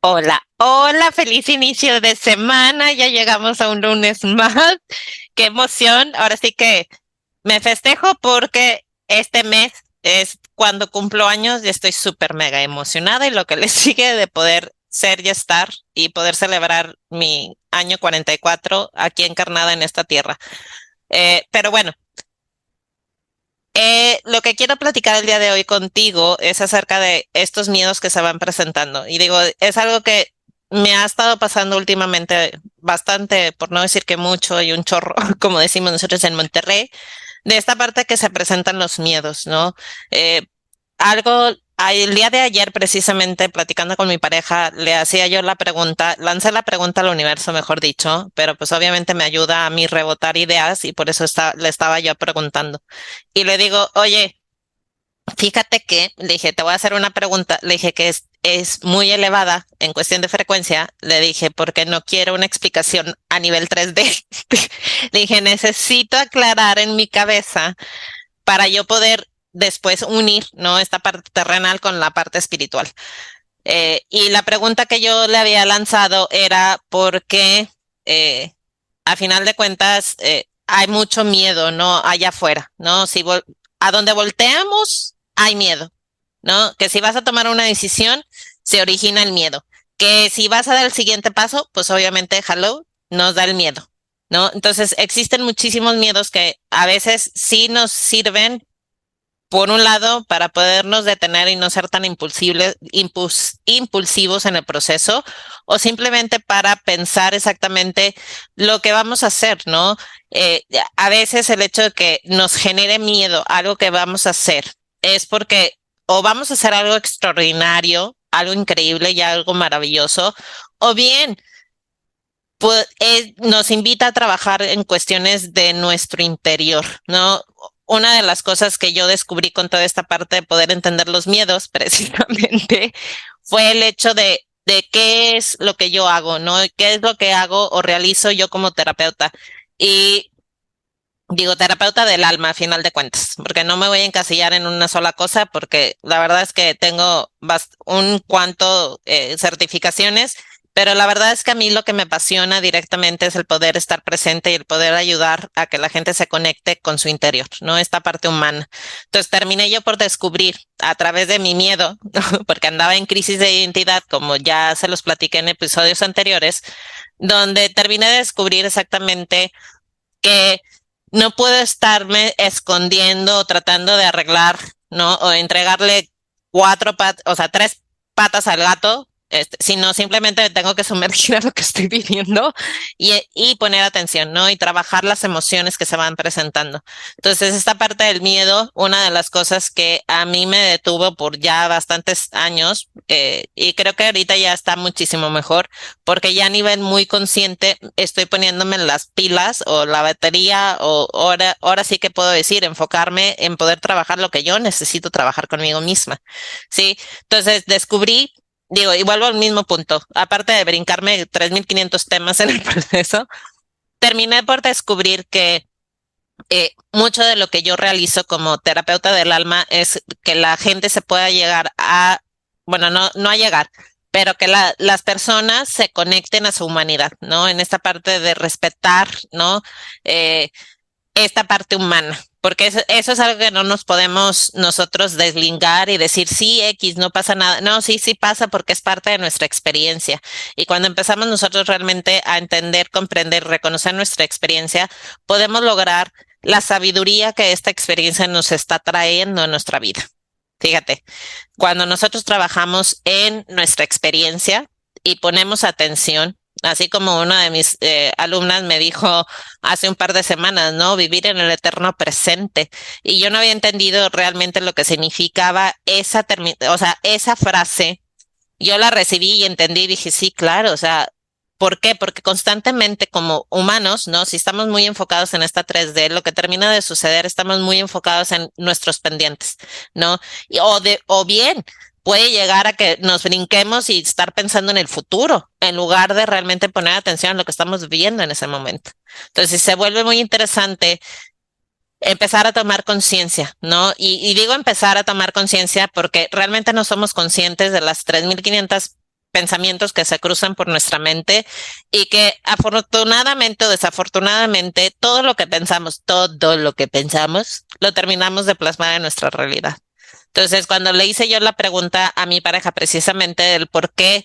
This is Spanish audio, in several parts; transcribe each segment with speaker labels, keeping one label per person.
Speaker 1: Hola, hola, feliz inicio de semana. Ya llegamos a un lunes más. Qué emoción. Ahora sí que me festejo porque este mes es cuando cumplo años y estoy súper mega emocionada y lo que le sigue de poder ser y estar y poder celebrar mi año 44 aquí encarnada en esta tierra. Pero bueno. Lo que quiero platicar el día de hoy contigo es acerca de estos miedos que se van presentando. Y digo, es algo que me ha estado pasando últimamente bastante, por no decir que mucho y un chorro, como decimos nosotros en Monterrey, de esta parte que se presentan los miedos, ¿no? Eh, el día de ayer precisamente platicando con mi pareja, le hacía yo la pregunta, lancé la pregunta al universo, mejor dicho, pero pues obviamente me ayuda a mí rebotar ideas y por eso le estaba yo preguntando. Y le digo, oye, fíjate que, le dije, te voy a hacer una pregunta, le dije que es muy elevada en cuestión de frecuencia, le dije, porque no quiero una explicación a nivel 3D. Le dije, necesito aclarar en mi cabeza para yo poder después unir, ¿no? Esta parte terrenal con la parte espiritual. Y la pregunta que yo le había lanzado era por qué, eh, a final de cuentas, hay mucho miedo, ¿no? Allá afuera, ¿no? A donde volteamos, hay miedo, ¿no? Que si vas a tomar una decisión, se origina el miedo. Que si vas a dar el siguiente paso, pues obviamente, hello, nos da el miedo, ¿no? Entonces, existen muchísimos miedos que a veces sí nos sirven por un lado, para podernos detener y no ser tan impulsivos en el proceso, o simplemente para pensar exactamente lo que vamos a hacer, ¿no? Eh, a veces el hecho de que nos genere miedo algo que vamos a hacer es porque o vamos a hacer algo extraordinario, algo increíble y algo maravilloso, o bien pues, nos invita a trabajar en cuestiones de nuestro interior, ¿no? Una de las cosas que yo descubrí con toda esta parte de poder entender los miedos, precisamente, fue el hecho de qué es lo que yo hago, ¿no? ¿Qué es lo que hago o realizo yo como terapeuta? Y digo, terapeuta del alma, a final de cuentas, porque no me voy a encasillar en una sola cosa, porque la verdad es que tengo un cuanto certificaciones, pero la verdad es que a mí lo que me apasiona directamente es el poder estar presente y el poder ayudar a que la gente se conecte con su interior, ¿no? Esta parte humana. Entonces terminé yo por descubrir a través de mi miedo, porque andaba en crisis de identidad, como ya se los platiqué en episodios anteriores, donde terminé de descubrir exactamente que no puedo estarme escondiendo o tratando de arreglar, ¿no? O entregarle o sea, tres patas al gato, sino simplemente tengo que sumergir a lo que estoy viviendo y poner atención, ¿no? Y trabajar las emociones que se van presentando. Entonces, esta parte del miedo, una de las cosas que a mí me detuvo por ya bastantes años, y creo que ahorita ya está muchísimo mejor porque ya a nivel muy consciente estoy poniéndome las pilas o la batería o ahora sí que puedo decir, enfocarme en poder trabajar lo que yo necesito trabajar conmigo misma. Sí, entonces descubrí, digo, y vuelvo al mismo punto, aparte de brincarme 3.500 temas en el proceso, terminé por descubrir que mucho de lo que yo realizo como terapeuta del alma es que la gente se pueda llegar a, bueno, no a llegar, pero que las personas se conecten a su humanidad, ¿no? En esta parte de respetar, ¿no? Eh, esta parte humana, porque eso es algo que no nos podemos nosotros deslingar y decir, sí, X, no pasa nada. No, sí, sí pasa porque es parte de nuestra experiencia. Y cuando empezamos nosotros realmente a entender, comprender, reconocer nuestra experiencia, podemos lograr la sabiduría que esta experiencia nos está trayendo a nuestra vida. Fíjate, cuando nosotros trabajamos en nuestra experiencia y ponemos atención, así como una de mis alumnas me dijo hace un par de semanas, ¿no? Vivir en el eterno presente. Y yo no había entendido realmente lo que significaba o sea, esa frase. Yo la recibí y entendí y dije, sí, claro, o sea, ¿por qué? Porque constantemente como humanos, ¿no? Si estamos muy enfocados en esta 3D, lo que termina de suceder, estamos muy enfocados en nuestros pendientes, ¿no? O bien puede llegar a que nos brinquemos y estar pensando en el futuro, en lugar de realmente poner atención a lo que estamos viviendo en ese momento. Entonces se vuelve muy interesante empezar a tomar conciencia, ¿no? Y digo empezar a tomar conciencia porque realmente no somos conscientes de las 3.500 pensamientos que se cruzan por nuestra mente y que afortunadamente o desafortunadamente todo lo que pensamos, lo terminamos de plasmar en nuestra realidad. Entonces, cuando le hice yo la pregunta a mi pareja precisamente del por qué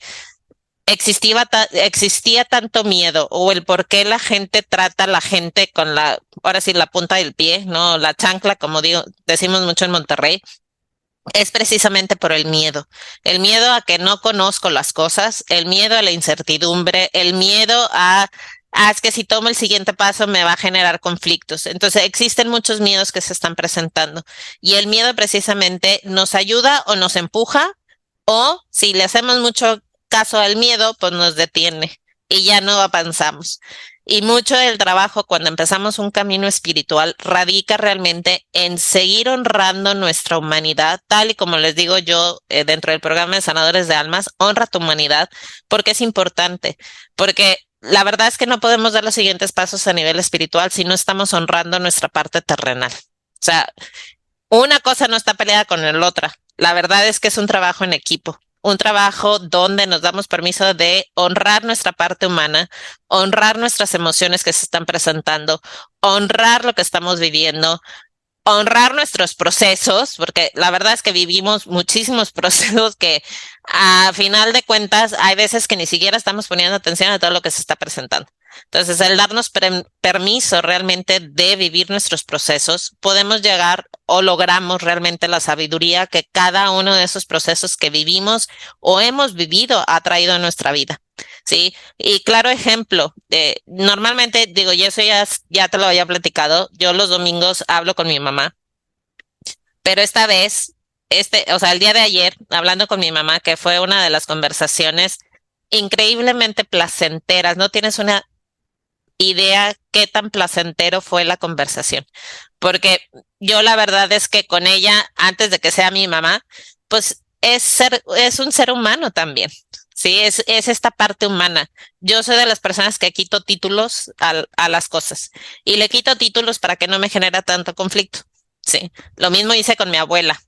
Speaker 1: existía tanto miedo o el por qué la gente trata a la gente con ahora sí, la punta del pie, ¿no? La chancla, como decimos mucho en Monterrey, es precisamente por el miedo a que no conozco las cosas, el miedo a la incertidumbre, el miedo es que si tomo el siguiente paso me va a generar conflictos. Entonces existen muchos miedos que se están presentando y el miedo precisamente nos ayuda o nos empuja o si le hacemos mucho caso al miedo, pues nos detiene y ya no avanzamos. Y mucho del trabajo cuando empezamos un camino espiritual radica realmente en seguir honrando nuestra humanidad, tal y como les digo yo dentro del programa de Sanadores de Almas, honra tu humanidad porque es importante, porque la verdad es que no podemos dar los siguientes pasos a nivel espiritual si no estamos honrando nuestra parte terrenal. O sea, una cosa no está peleada con la otra. La verdad es que es un trabajo en equipo, un trabajo donde nos damos permiso de honrar nuestra parte humana, honrar nuestras emociones que se están presentando, honrar lo que estamos viviendo, honrar nuestros procesos, porque la verdad es que vivimos muchísimos procesos que a final de cuentas hay veces que ni siquiera estamos poniendo atención a todo lo que se está presentando. Entonces, el darnos permiso realmente de vivir nuestros procesos, podemos llegar o logramos realmente la sabiduría que cada uno de esos procesos que vivimos o hemos vivido ha traído a nuestra vida. Sí, y claro ejemplo, normalmente digo, y eso ya te lo había platicado, yo los domingos hablo con mi mamá, pero esta vez, o sea, el día de ayer, hablando con mi mamá, que fue una de las conversaciones increíblemente placenteras, no tienes una idea qué tan placentero fue la conversación, porque yo la verdad es que con ella, antes de que sea mi mamá, pues es un ser humano también. Sí, es esta parte humana. Yo soy de las personas que quito títulos a las cosas y le quito títulos para que no me genera tanto conflicto. Sí, lo mismo hice con mi abuela.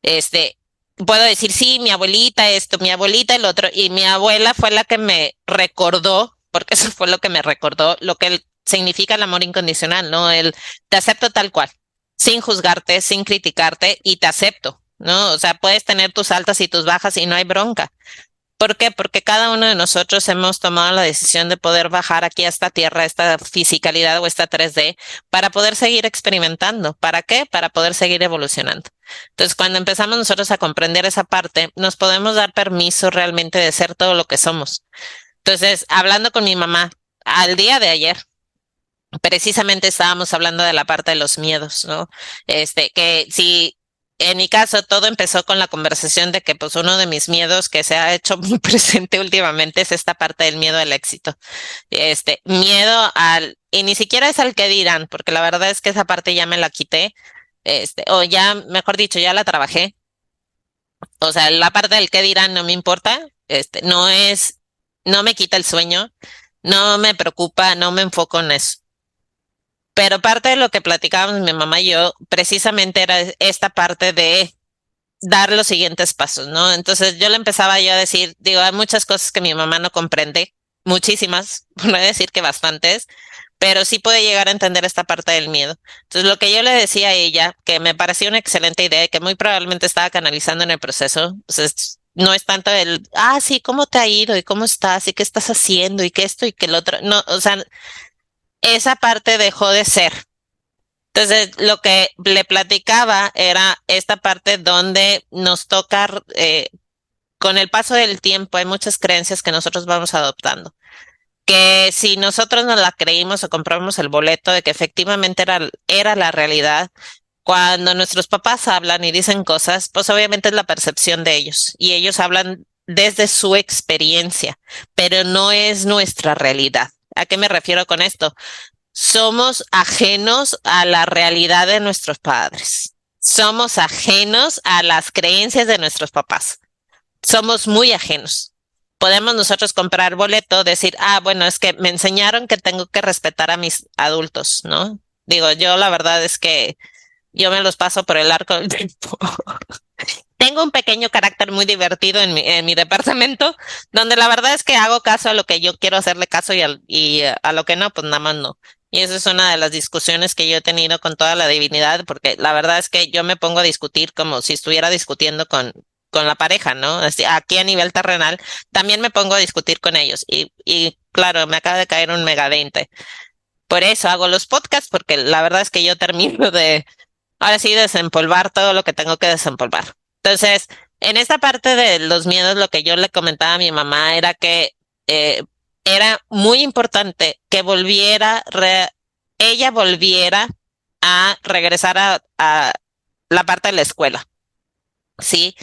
Speaker 1: Este, puedo decir, sí, mi abuelita esto, mi abuelita el otro, y mi abuela fue la que me recordó, porque eso fue lo que me recordó, lo que significa el amor incondicional, ¿no? El te acepto tal cual, sin juzgarte, sin criticarte, y te acepto, ¿no? O sea, puedes tener tus altas y tus bajas y no hay bronca. ¿Por qué? Porque cada uno de nosotros hemos tomado la decisión de poder bajar aquí a esta tierra, a esta fisicalidad o esta 3D, para poder seguir experimentando. ¿Para qué? Para poder seguir evolucionando. Entonces, cuando empezamos nosotros a comprender esa parte, nos podemos dar permiso realmente de ser todo lo que somos. Entonces, hablando con mi mamá, al día de ayer, precisamente estábamos hablando de la parte de los miedos, ¿no? Que si en mi caso todo empezó con la conversación de que pues uno de mis miedos que se ha hecho muy presente últimamente es esta parte del miedo al éxito. Miedo y ni siquiera es al que dirán, porque la verdad es que esa parte ya me la quité, o ya, mejor dicho, ya la trabajé. O sea, la parte del que dirán no me importa, no me quita el sueño, no me preocupa, no me enfoco en eso. Pero parte de lo que platicábamos mi mamá y yo, precisamente era esta parte de dar los siguientes pasos, ¿no? Entonces yo le empezaba yo a decir, digo, hay muchas cosas que mi mamá no comprende, muchísimas, por no decir que bastantes, pero sí puede llegar a entender esta parte del miedo. Entonces lo que yo le decía a ella, que me parecía una excelente idea y que muy probablemente estaba canalizando en el proceso, pues no es tanto sí, ¿cómo te ha ido? ¿Y cómo estás? ¿Y qué estás haciendo? ¿Y qué esto? ¿Y qué el otro? No, o sea, esa parte dejó de ser. Entonces, lo que le platicaba era esta parte donde nos toca, con el paso del tiempo, hay muchas creencias que nosotros vamos adoptando. Que si nosotros nos la creímos o compramos el boleto de que efectivamente era la realidad, cuando nuestros papás hablan y dicen cosas, pues obviamente es la percepción de ellos y ellos hablan desde su experiencia, pero no es nuestra realidad. ¿A qué me refiero con esto? Somos ajenos a la realidad de nuestros padres. Somos ajenos a las creencias de nuestros papás. Somos muy ajenos. Podemos nosotros comprar boleto, decir, bueno, es que me enseñaron que tengo que respetar a mis adultos, ¿no? Digo, yo la verdad es que yo me los paso por el arco del tiempo. tengo un pequeño carácter muy divertido en mi departamento, donde la verdad es que hago caso a lo que yo quiero hacerle caso y a lo que no, pues nada más no. Y esa es una de las discusiones que yo he tenido con toda la divinidad, porque la verdad es que yo me pongo a discutir como si estuviera discutiendo con la pareja, ¿no? Aquí a nivel terrenal, también me pongo a discutir con ellos. Y claro, me acaba de caer un mega 20. Por eso hago los podcasts, porque la verdad es que yo termino de, ahora sí, desempolvar todo lo que tengo que desempolvar. Entonces, en esta parte de los miedos, lo que yo le comentaba a mi mamá era que eh, era muy importante que ella volviera a regresar a la parte de la escuela. Sí,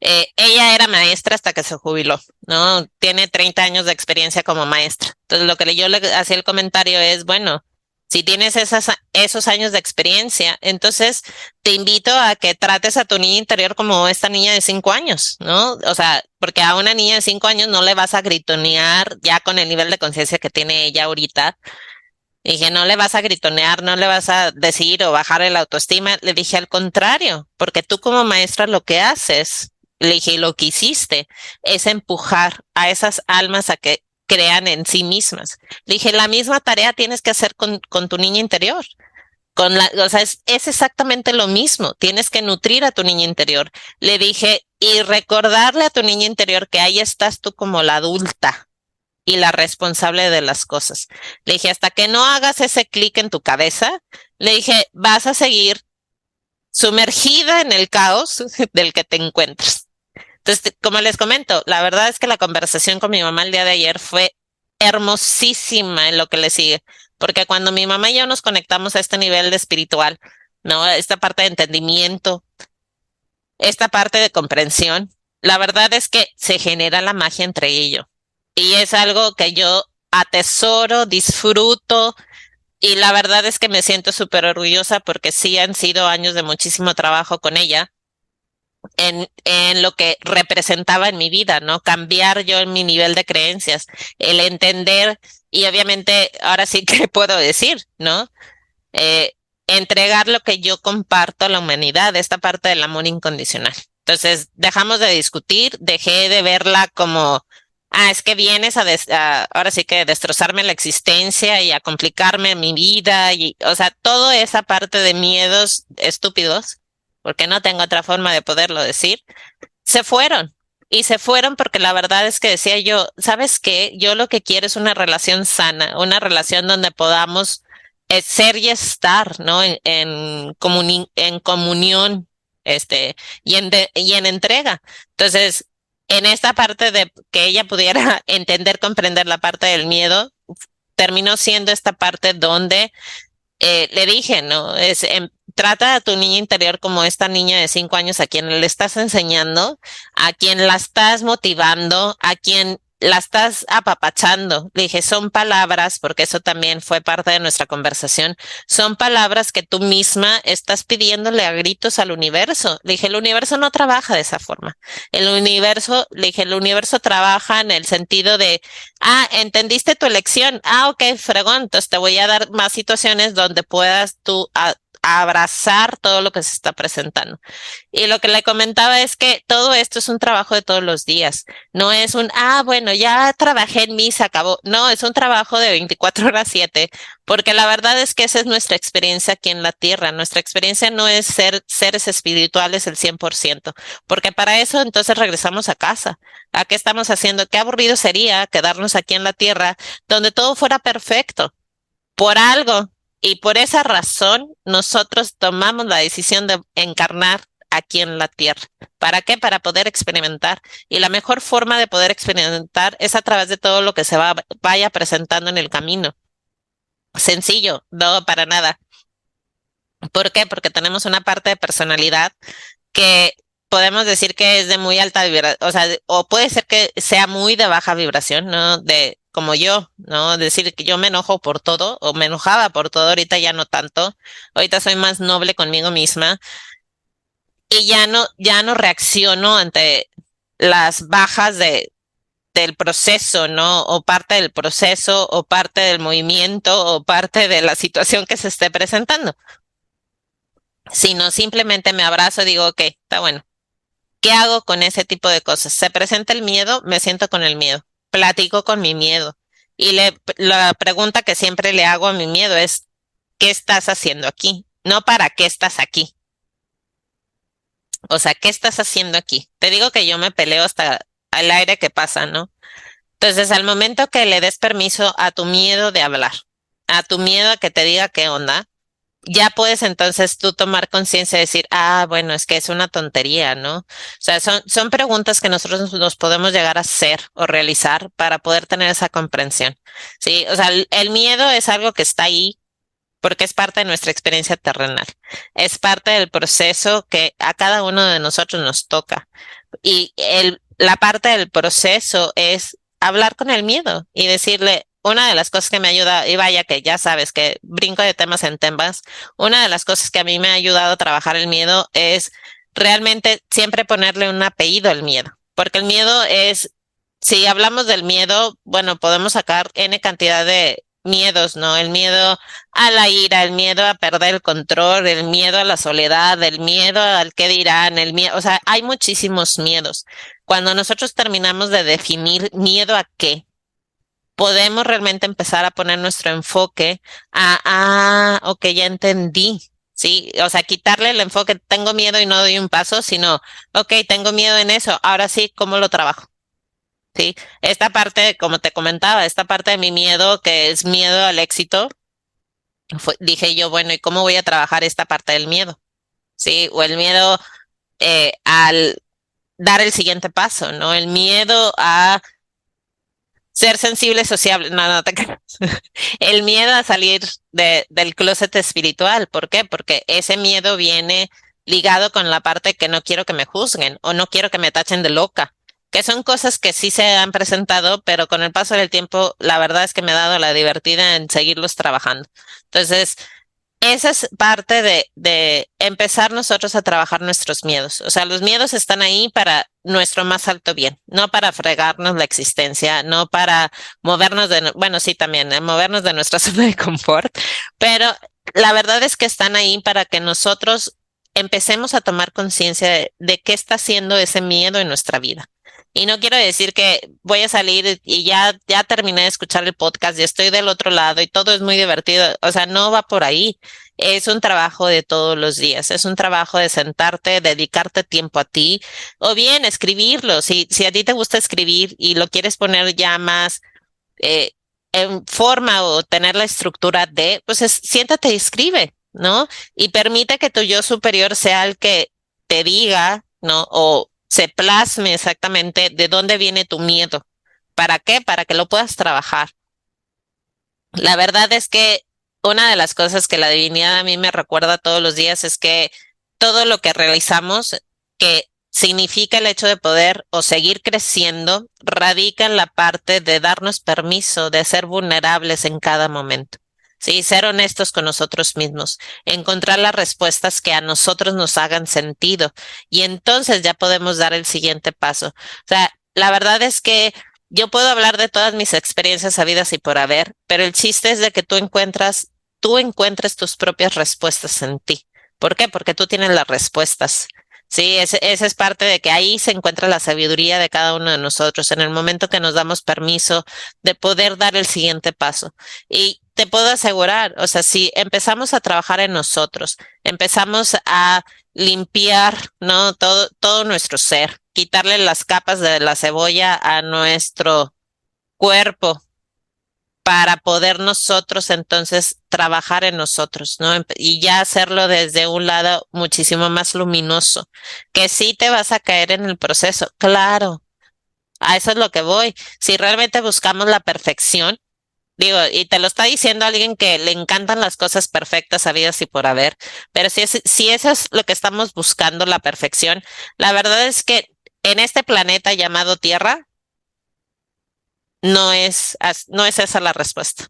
Speaker 1: ella era maestra hasta que se jubiló, ¿no? Tiene 30 años de experiencia como maestra. Entonces, lo que yo le hacía el comentario es, bueno, si tienes esos años de experiencia, entonces te invito a que trates a tu niña interior como esta niña de 5 años, ¿no? O sea, porque a una niña de 5 años no le vas a gritonear ya con el nivel de conciencia que tiene ella ahorita. Dije, no le vas a gritonear, no le vas a decir o bajar el autoestima. Le dije, al contrario, porque tú como maestra lo que haces, le dije, y lo que hiciste es empujar a esas almas a que crean en sí mismas. Le dije, la misma tarea tienes que hacer con tu niña interior. O sea, es exactamente lo mismo. Tienes que nutrir a tu niña interior. Le dije, y recordarle a tu niña interior que ahí estás tú como la adulta y la responsable de las cosas. Le dije, hasta que no hagas ese clic en tu cabeza, le dije, vas a seguir sumergida en el caos del que te encuentras. Entonces, como les comento, la verdad es que la conversación con mi mamá el día de ayer fue hermosísima en lo que le sigue, porque cuando mi mamá y yo nos conectamos a este nivel de espiritual, ¿no? Esta parte de entendimiento, esta parte de comprensión, la verdad es que se genera la magia entre ellos. Y es algo que yo atesoro, disfruto, y la verdad es que me siento súper orgullosa porque sí han sido años de muchísimo trabajo con ella en lo que representaba en mi vida, ¿no? Cambiar yo en mi nivel de creencias, el entender, y obviamente ahora sí que puedo decir, ¿no? eh, Entregar lo que yo comparto a la humanidad, esta parte del amor incondicional. Entonces, dejamos de discutir, dejé de verla como, es que vienes ahora sí que destrozarme la existencia y a complicarme mi vida, y, o sea, toda esa parte de miedos estúpidos, porque no tengo otra forma de poderlo decir, se fueron. Y se fueron porque la verdad es que decía yo, ¿sabes qué? Yo lo que quiero es una relación sana, una relación donde podamos ser y estar, ¿no? En comunión, y en entrega. Entonces, en esta parte de que ella pudiera entender, comprender la parte del miedo, terminó siendo esta parte donde le dije, ¿no? Trata a tu niña interior como esta niña de 5 años a quien le estás enseñando, a quien la estás motivando, a quien la estás apapachando. Le dije, son palabras, porque eso también fue parte de nuestra conversación, son palabras que tú misma estás pidiéndole a gritos al universo. Le dije, el universo no trabaja de esa forma. Le dije, el universo trabaja en el sentido de entendiste tu elección. Ok, fregón. Entonces te voy a dar más situaciones donde puedas tú a abrazar todo lo que se está presentando. Y lo que le comentaba es que todo esto es un trabajo de todos los días. No es bueno, ya trabajé en mí, se acabó. No, es un trabajo de 24 horas 7, porque la verdad es que esa es nuestra experiencia aquí en la Tierra. Nuestra experiencia no es ser seres espirituales el 100%, porque para eso entonces regresamos a casa. ¿A qué estamos haciendo? Qué aburrido sería quedarnos aquí en la Tierra donde todo fuera perfecto. Por algo y por esa razón, nosotros tomamos la decisión de encarnar aquí en la Tierra. ¿Para qué? Para poder experimentar. Y la mejor forma de poder experimentar es a través de todo lo que vaya presentando en el camino. Sencillo, no para nada. ¿Por qué? Porque tenemos una parte de personalidad que podemos decir que es de muy alta vibración, o sea, o puede ser que sea muy de baja vibración, ¿no? Como yo, ¿no? Decir que yo me enojo por todo, o me enojaba por todo, ahorita ya no tanto, ahorita soy más noble conmigo misma, y ya no reacciono ante las bajas del proceso, ¿no? O parte del proceso, o parte del movimiento, o parte de la situación que se esté presentando, sino simplemente me abrazo y digo, ok, está bueno. ¿Qué hago con ese tipo de cosas? Se presenta el miedo, me siento con el miedo, platico con mi miedo. Y la pregunta que siempre le hago a mi miedo es, ¿qué estás haciendo aquí? No para qué estás aquí. O sea, ¿qué estás haciendo aquí? Te digo que yo me peleo hasta al aire que pasa, ¿no? Entonces, al momento que le des permiso a tu miedo de hablar, a tu miedo a que te diga qué onda, ya puedes entonces tú tomar conciencia y decir, ah, bueno, es que es una tontería, ¿no? O sea, son preguntas que nosotros nos podemos llegar a hacer o realizar para poder tener esa comprensión. Sí, o sea, el miedo es algo que está ahí porque es parte de nuestra experiencia terrenal. Es parte del proceso que a cada uno de nosotros nos toca. Y la parte del proceso es hablar con el miedo y decirle, una de las cosas que me ayuda, y vaya que ya sabes que brinco de temas en temas, una de las cosas que a mí me ha ayudado a trabajar el miedo es realmente siempre ponerle un apellido al miedo, porque el miedo es, si hablamos del miedo, bueno, podemos sacar N cantidad de miedos, ¿no? El miedo a la ira, el miedo a perder el control, el miedo a la soledad, el miedo al qué dirán, el miedo, o sea, hay muchísimos miedos. Cuando nosotros terminamos de definir miedo a qué, podemos realmente empezar a poner nuestro enfoque a, ok, ya entendí. Sí, o sea, quitarle el enfoque, tengo miedo y no doy un paso, sino, ok, tengo miedo en eso, ahora sí, ¿cómo lo trabajo? Sí, esta parte, como te comentaba, esta parte de mi miedo, que es miedo al éxito, dije yo, bueno, ¿y cómo voy a trabajar esta parte del miedo? Sí, o el miedo al dar el siguiente paso, ¿no? El miedo a ser sensible, sociable, no, no te creas. El miedo a salir del closet espiritual, ¿por qué? Porque ese miedo viene ligado con la parte que no quiero que me juzguen o no quiero que me tachen de loca, que son cosas que sí se han presentado, pero con el paso del tiempo, la verdad es que me he dado la divertida en seguirlos trabajando. Entonces, esa es parte de empezar nosotros a trabajar nuestros miedos. O sea, los miedos están ahí para nuestro más alto bien, no para fregarnos la existencia, no para movernos bueno, sí, también, movernos de nuestra zona de confort, pero la verdad es que están ahí para que nosotros empecemos a tomar conciencia de qué está haciendo ese miedo en nuestra vida. Y no quiero decir que voy a salir y ya terminé de escuchar el podcast y estoy del otro lado y todo es muy divertido. O sea, no va por ahí. Es un trabajo de todos los días, es un trabajo de sentarte, dedicarte tiempo a ti, o bien escribirlo. Si a ti te gusta escribir y lo quieres poner ya más eh, en forma o tener la estructura de, pues siéntate y escribe, ¿no? Y permite que tu yo superior sea el que te diga, ¿no? O se plasme exactamente de dónde viene tu miedo. ¿Para qué? Para que lo puedas trabajar. La verdad es que una de las cosas que la divinidad a mí me recuerda todos los días es que todo lo que realizamos, que significa el hecho de poder o seguir creciendo, radica en la parte de darnos permiso de ser vulnerables en cada momento. Sí, ser honestos con nosotros mismos, encontrar las respuestas que a nosotros nos hagan sentido y entonces ya podemos dar el siguiente paso. O sea, la verdad es que yo puedo hablar de todas mis experiencias habidas y por haber, pero el chiste es de que tú encuentres tus propias respuestas en ti. ¿Por qué? Porque tú tienes las respuestas. Sí, esa es parte de que ahí se encuentra la sabiduría de cada uno de nosotros, en el momento que nos damos permiso de poder dar el siguiente paso. Y te puedo asegurar, o sea, si empezamos a trabajar en nosotros, empezamos a limpiar, ¿no? Todo nuestro ser, quitarle las capas de la cebolla a nuestro cuerpo para poder nosotros entonces trabajar en nosotros, ¿no? Y ya hacerlo desde un lado muchísimo más luminoso, que sí te vas a caer en el proceso, claro, a eso es lo que voy. Si realmente buscamos la perfección, digo, y te lo está diciendo alguien que le encantan las cosas perfectas, habidas y por haber, pero si eso es lo que estamos buscando, la perfección, la verdad es que en este planeta llamado Tierra no es esa la respuesta,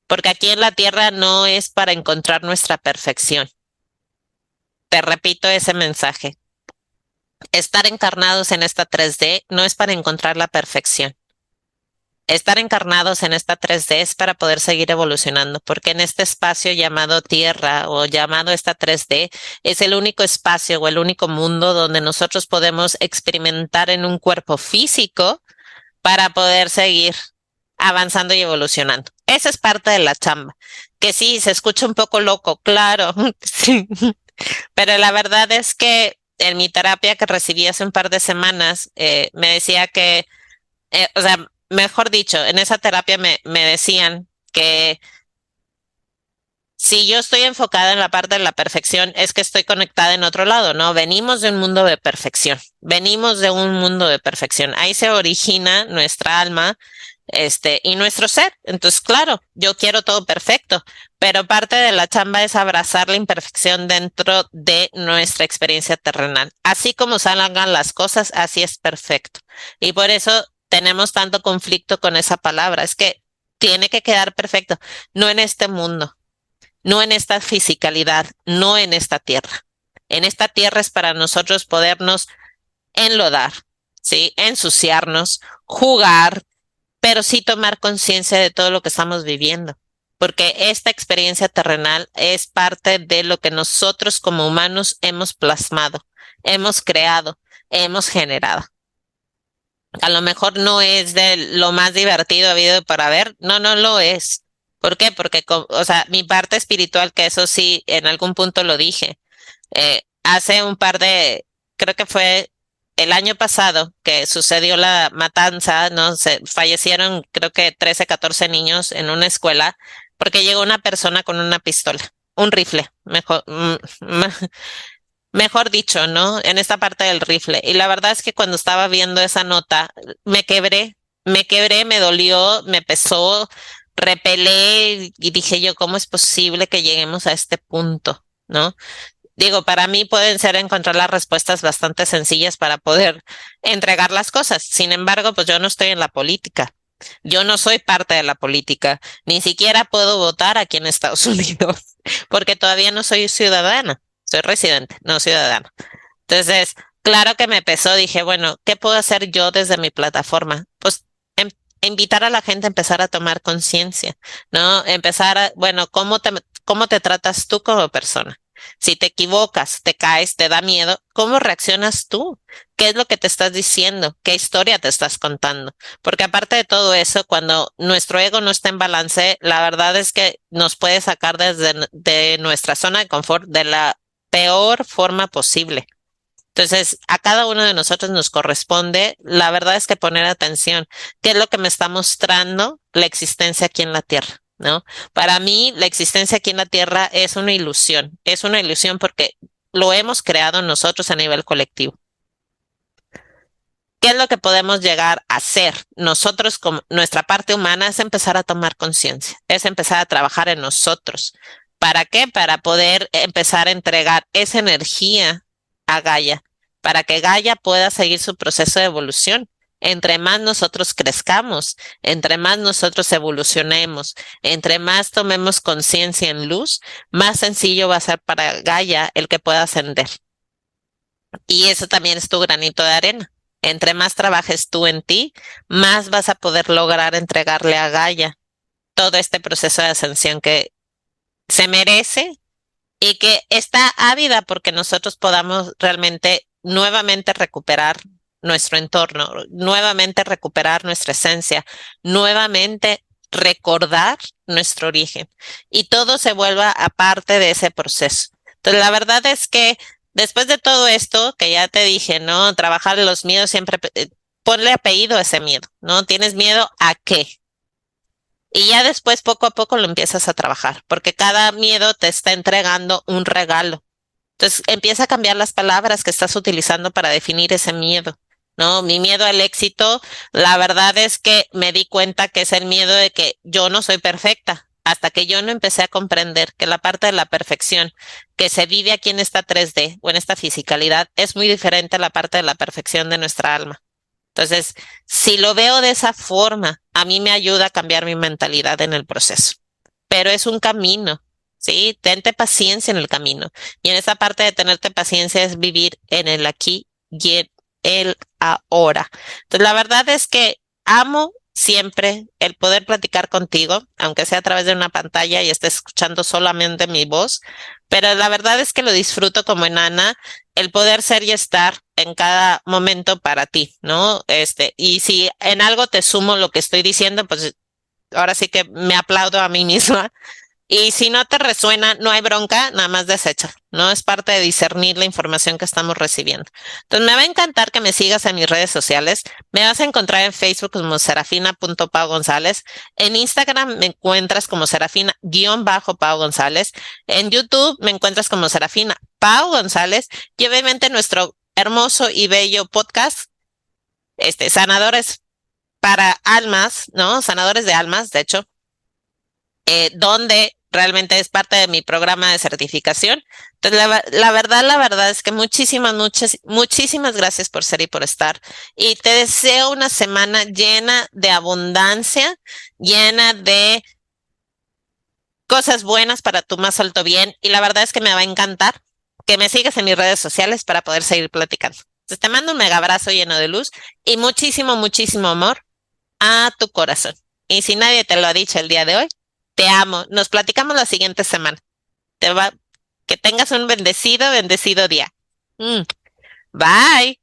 Speaker 1: porque aquí en la Tierra no es para encontrar nuestra perfección. Te repito ese mensaje. Estar encarnados en esta 3D no es para encontrar la perfección. Estar encarnados en esta 3D es para poder seguir evolucionando, porque en este espacio llamado Tierra o llamado esta 3D es el único espacio o el único mundo donde nosotros podemos experimentar en un cuerpo físico para poder seguir avanzando y evolucionando. Esa es parte de la chamba, que sí, se escucha un poco loco, claro, sí, pero la verdad es que en mi terapia que recibí hace un par de semanas, me decía que o sea, mejor dicho, en esa terapia me decían que si yo estoy enfocada en la parte de la perfección, es que estoy conectada en otro lado, ¿no? Venimos de un mundo de perfección, venimos de un mundo de perfección. Ahí se origina nuestra alma, y nuestro ser. Entonces, claro, yo quiero todo perfecto, pero parte de la chamba es abrazar la imperfección dentro de nuestra experiencia terrenal. Así como salgan las cosas, así es perfecto. Y por eso tenemos tanto conflicto con esa palabra. Es que tiene que quedar perfecto, no en este mundo, no en esta fisicalidad, no en esta tierra. En esta tierra es para nosotros podernos enlodar, ¿sí? Ensuciarnos, jugar, pero sí tomar conciencia de todo lo que estamos viviendo, porque esta experiencia terrenal es parte de lo que nosotros como humanos hemos plasmado, hemos creado, hemos generado. A lo mejor no es de lo más divertido habido para ver, no, no lo es. ¿Por qué? Porque, o sea, mi parte espiritual, que eso sí, en algún punto lo dije, hace un par de, creo que fue el año pasado que sucedió la matanza, ¿no? Se fallecieron creo que 13, 14 niños en una escuela porque llegó una persona con una pistola, un rifle, mejor, mejor dicho, ¿no? En esta parte del rifle. Y la verdad es que cuando estaba viendo esa nota, me quebré, me dolió, me pesó, repelé y dije yo, ¿cómo es posible que lleguemos a este punto? ¿No? Digo, para mí pueden ser encontrar las respuestas bastante sencillas para poder entregar las cosas. Sin embargo, pues yo no estoy en la política. Yo no soy parte de la política. Ni siquiera puedo votar aquí en Estados Unidos porque todavía no soy ciudadana. Soy residente, no ciudadana. Entonces, claro que me pesó. Dije, bueno, ¿qué puedo hacer yo desde mi plataforma? Pues em- invitar a la gente a empezar a tomar conciencia, ¿no? Empezar a, bueno, cómo te tratas tú como persona? Si te equivocas, te caes, te da miedo, ¿cómo reaccionas tú? ¿Qué es lo que te estás diciendo? ¿Qué historia te estás contando? Porque aparte de todo eso, cuando nuestro ego no está en balance, la verdad es que nos puede sacar de nuestra zona de confort de la peor forma posible. Entonces, a cada uno de nosotros nos corresponde, la verdad es que poner atención, qué es lo que me está mostrando la existencia aquí en la Tierra, ¿no? Para mí, la existencia aquí en la Tierra es una ilusión porque lo hemos creado nosotros a nivel colectivo. ¿Qué es lo que podemos llegar a hacer? Nosotros, como nuestra parte humana, es empezar a tomar conciencia, es empezar a trabajar en nosotros. ¿Para qué? Para poder empezar a entregar esa energía a Gaia, para que Gaia pueda seguir su proceso de evolución. Entre más nosotros crezcamos, entre más nosotros evolucionemos, entre más tomemos conciencia en luz, más sencillo va a ser para Gaia el que pueda ascender. Y eso también es tu granito de arena. Entre más trabajes tú en ti, más vas a poder lograr entregarle a Gaia todo este proceso de ascensión que se merece y que está ávida porque nosotros podamos realmente nuevamente recuperar nuestro entorno, nuevamente recuperar nuestra esencia, nuevamente recordar nuestro origen y todo se vuelva aparte de ese proceso. Entonces, la verdad es que después de todo esto, que ya te dije, ¿no? Trabajar los miedos siempre, ponle apellido a ese miedo, ¿no? ¿Tienes miedo a qué? Y ya después, poco a poco, lo empiezas a trabajar, porque cada miedo te está entregando un regalo. Entonces, empieza a cambiar las palabras que estás utilizando para definir ese miedo, ¿no? Mi miedo al éxito, la verdad es que me di cuenta que es el miedo de que yo no soy perfecta, hasta que yo no empecé a comprender que la parte de la perfección que se vive aquí en esta 3D o en esta fisicalidad es muy diferente a la parte de la perfección de nuestra alma. Entonces, si lo veo de esa forma, a mí me ayuda a cambiar mi mentalidad en el proceso. Pero es un camino, ¿sí? Tente paciencia en el camino. Y en esa parte de tenerte paciencia es vivir en el aquí y en el ahora. Entonces, la verdad es que amo siempre el poder platicar contigo, aunque sea a través de una pantalla y estés escuchando solamente mi voz, pero la verdad es que lo disfruto como enana, el poder ser y estar en cada momento para ti, ¿no? Y si en algo te sumo lo que estoy diciendo, pues ahora sí que me aplaudo a mí misma. Y si no te resuena, no hay bronca, nada más desecha, ¿no? Es parte de discernir la información que estamos recibiendo. Entonces, me va a encantar que me sigas en mis redes sociales. Me vas a encontrar en Facebook como serafina.pau González. En Instagram me encuentras como serafina-pau González. En YouTube me encuentras como Serafina Pau González. Y obviamente nuestro hermoso y bello podcast, Sanadores para Almas, ¿no? Sanadores de Almas, de hecho, donde realmente es parte de mi programa de certificación. Entonces, la verdad es que muchísimas gracias por ser y por estar. Y te deseo una semana llena de abundancia, llena de cosas buenas para tu más alto bien. Y la verdad es que me va a encantar que me sigas en mis redes sociales para poder seguir platicando. Entonces, te mando un mega abrazo lleno de luz y muchísimo amor a tu corazón. Y si nadie te lo ha dicho el día de hoy, te amo. Nos platicamos la siguiente semana. Te va, que tengas un bendecido día. Mm, Bye.